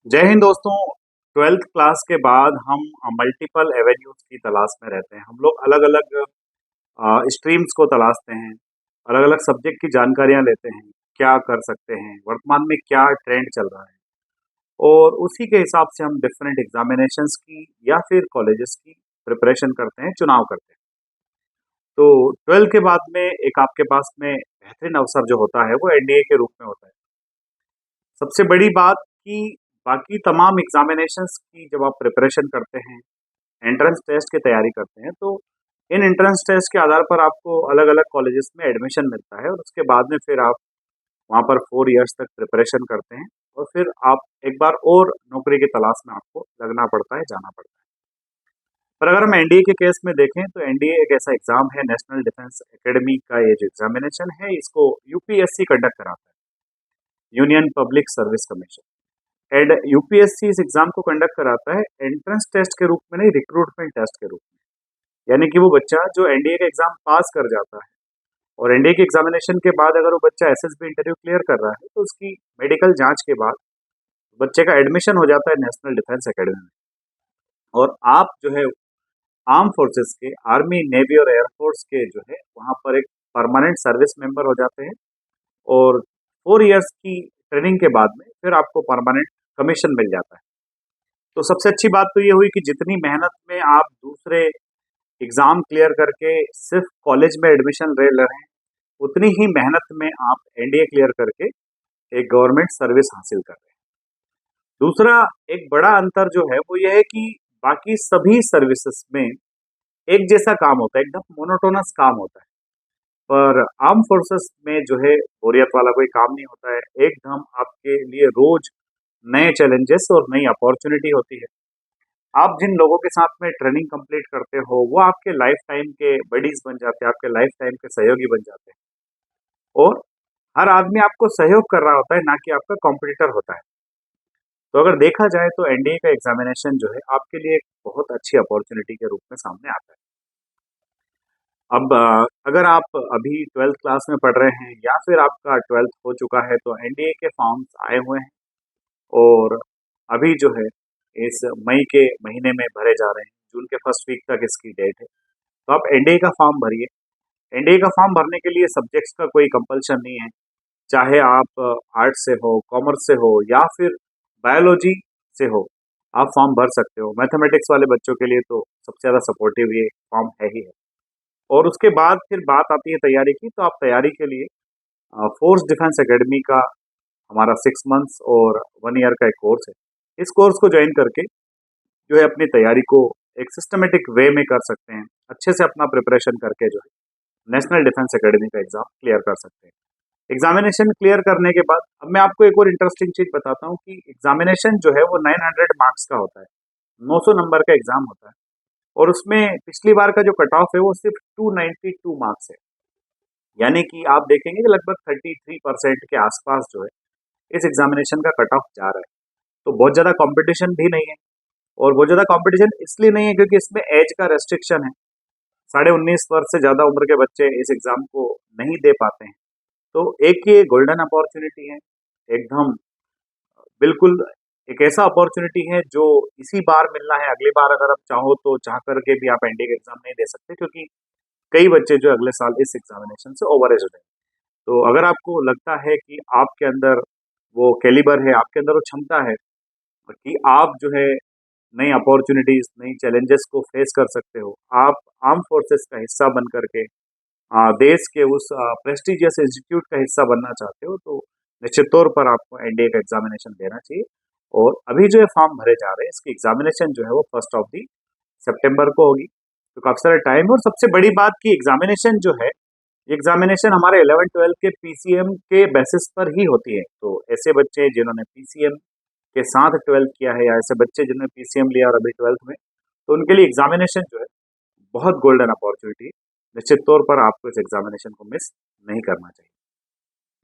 जय हिंद दोस्तों। Twelfth class के बाद हम मल्टीपल एवेन्यूज की तलाश में रहते हैं। हम लोग अलग अलग स्ट्रीम्स को तलाशते हैं, अलग अलग सब्जेक्ट की जानकारियां लेते हैं, क्या कर सकते हैं, वर्तमान में क्या ट्रेंड चल रहा है, और उसी के हिसाब से हम डिफरेंट एग्जामिनेशंस की या फिर कॉलेजेस की प्रिपरेशन करते हैं, चुनाव करते हैं। तो ट्वेल्थ के बाद में एक आपके पास में बेहतरीन अवसर जो होता है वो एनडीए के रूप में होता है। सबसे बड़ी बात कि बाकी तमाम एग्जामिनेशंस की जब आप प्रिपरेशन करते हैं, एंट्रेंस टेस्ट की तैयारी करते हैं, तो इन एंट्रेंस टेस्ट के आधार पर आपको अलग अलग कॉलेजेस में एडमिशन मिलता है और उसके बाद में फिर आप वहाँ पर 4 इयर्स तक प्रिपरेशन करते हैं और फिर आप एक बार और नौकरी की तलाश में आपको लगना पड़ता है, जाना पड़ता है। पर अगर हम एनडीए के केस में देखें तो एनडीए एक ऐसा एग्जाम है, नेशनल डिफेंस एकेडमी का ये जो एग्जामिनेशन है इसको यूपीएससी कंडक्ट कराता है, union public service commission. And UPSC इस एग्जाम को कंडक्ट कराता है एंट्रेंस टेस्ट के रूप में नहीं, रिक्रूटमेंट टेस्ट के रूप में। यानी कि वो बच्चा जो एनडीए का एग्जाम पास कर जाता है और एनडीए के एग्जामिनेशन के बाद अगर वो बच्चा एसएसबी इंटरव्यू क्लियर कर रहा है तो उसकी मेडिकल जांच के बाद बच्चे का एडमिशन हो जाता है नेशनल डिफेंस एकेडमी में। और आप जो है आर्म फोर्सेस के, आर्मी, नेवी और एयरफोर्स के जो है वहाँ पर एक परमानेंट सर्विस मेंबर हो जाते हैं और 4 इयर्स की ट्रेनिंग के बाद में फिर आपको परमानेंट कमीशन मिल जाता है। तो सबसे अच्छी बात तो ये हुई कि जितनी मेहनत में आप दूसरे एग्जाम क्लियर करके सिर्फ कॉलेज में एडमिशन ले रहे हैं, उतनी ही मेहनत में आप एनडीए क्लियर करके एक गवर्नमेंट सर्विस हासिल कर रहे हैं। दूसरा एक बड़ा अंतर जो है वो ये है कि बाकी सभी सर्विसेज में एक जैसा काम होता है, एकदम मोनोटोनस काम होता है। पर आर्म फोर्सेस में जो है बोरियत वाला कोई काम नहीं होता है, एकदम आपके लिए रोज नए चैलेंजेस और नई अपॉर्चुनिटी होती है। आप जिन लोगों के साथ में ट्रेनिंग कंप्लीट करते हो वो आपके लाइफ टाइम के बडीज बन जाते हैं, आपके लाइफ टाइम के सहयोगी बन जाते हैं। और हर आदमी आपको सहयोग कर रहा होता है, ना कि आपका कॉम्पिटिटर होता है। तो अगर देखा जाए तो एनडीए का एग्जामिनेशन जो है आपके लिए एक बहुत अच्छी अपॉर्चुनिटी के रूप में सामने आता है। अब अगर आप अभी ट्वेल्थ क्लास में पढ़ रहे हैं या फिर आपका ट्वेल्थ हो चुका है तो एनडीए के फॉर्म्स आए हुए हैं और अभी जो है इस मई के महीने में भरे जा रहे हैं। जून के फर्स्ट वीक तक इसकी डेट है, तो आप एनडीए का फॉर्म भरिए। एनडीए का फॉर्म भरने के लिए सब्जेक्ट्स का कोई कंपल्शन नहीं है, चाहे आप आर्ट्स से हो, कॉमर्स से हो या फिर बायोलॉजी से हो, आप फॉर्म भर सकते हो। मैथमेटिक्स वाले बच्चों के लिए तो सबसे ज़्यादा सपोर्टिव ये फॉर्म है ही है। और उसके बाद फिर बात आती है तैयारी की, तो आप तैयारी के लिए फोर्स डिफेंस एकेडमी का हमारा 6 मंथ्स और 1 ईयर का एक कोर्स है। इस कोर्स को ज्वाइन करके जो है अपनी तैयारी को एक सिस्टमेटिक वे में कर सकते हैं, अच्छे से अपना प्रिपरेशन करके जो है नेशनल डिफेंस एकेडमी का एग्जाम क्लियर कर सकते हैं। एग्जामिनेशन क्लियर करने के बाद अब मैं आपको एक और इंटरेस्टिंग चीज बताता हूँ कि एग्जामिनेशन जो है वो 900 मार्क्स का होता है, 900 नंबर का एग्जाम होता है। और उसमें पिछली बार का जो कट ऑफ है वो सिर्फ 292 मार्क्स है। यानी कि आप देखेंगे कि लगभग 33% के आसपास जो है इस एग्जामिनेशन का कट ऑफ जा रहा है। तो बहुत ज़्यादा कंपटीशन भी नहीं है। और बहुत ज़्यादा कंपटीशन इसलिए नहीं है क्योंकि इसमें एज का रेस्ट्रिक्शन है, 19.5 वर्ष से ज़्यादा उम्र के बच्चे इस एग्ज़ाम को नहीं दे पाते हैं। तो एक ये गोल्डन अपॉर्चुनिटी है, एकदम बिल्कुल एक ऐसा अपॉर्चुनिटी है जो इसी बार मिलना है। अगली बार अगर आप चाहो तो चाह करके भी आप एनडीए का एग्ज़ाम नहीं दे सकते, क्योंकि कई बच्चे जो अगले साल इस एग्जामिनेशन से ओवर एज हो जाएंगे। तो अगर आपको लगता है कि आपके अंदर वो कैलिबर है, आपके अंदर वो क्षमता है कि आप जो है नई अपॉर्चुनिटीज, नई चैलेंजेस को फेस कर सकते हो, आप आर्म फोर्सेस का हिस्सा बन करके देश के उस प्रेस्टिजियस इंस्टीट्यूट का हिस्सा बनना चाहते हो, तो निश्चित तौर पर आपको एनडीए का एग्जामिनेशन देना चाहिए। और अभी जो है फॉर्म भरे जा रहे हैं, इसकी एग्जामिनेशन जो है वो 1 सितंबर को होगी, तो काफी सारा टाइम है। और सबसे बड़ी बात की एग्जामिनेशन जो है, एग्जामिनेशन हमारे 11-12 के पीसीएम के बेसिस पर ही होती है। तो ऐसे बच्चे जिन्होंने पीसीएम के साथ ट्वेल्थ किया है या ऐसे बच्चे जिन्होंने पीसीएम लिया और अभी ट्वेल्थ में, तो उनके लिए एग्जामिनेशन जो है बहुत गोल्डन अपॉर्चुनिटी। निश्चित तौर पर आपको इस एग्जामिनेशन को मिस नहीं करना चाहिए।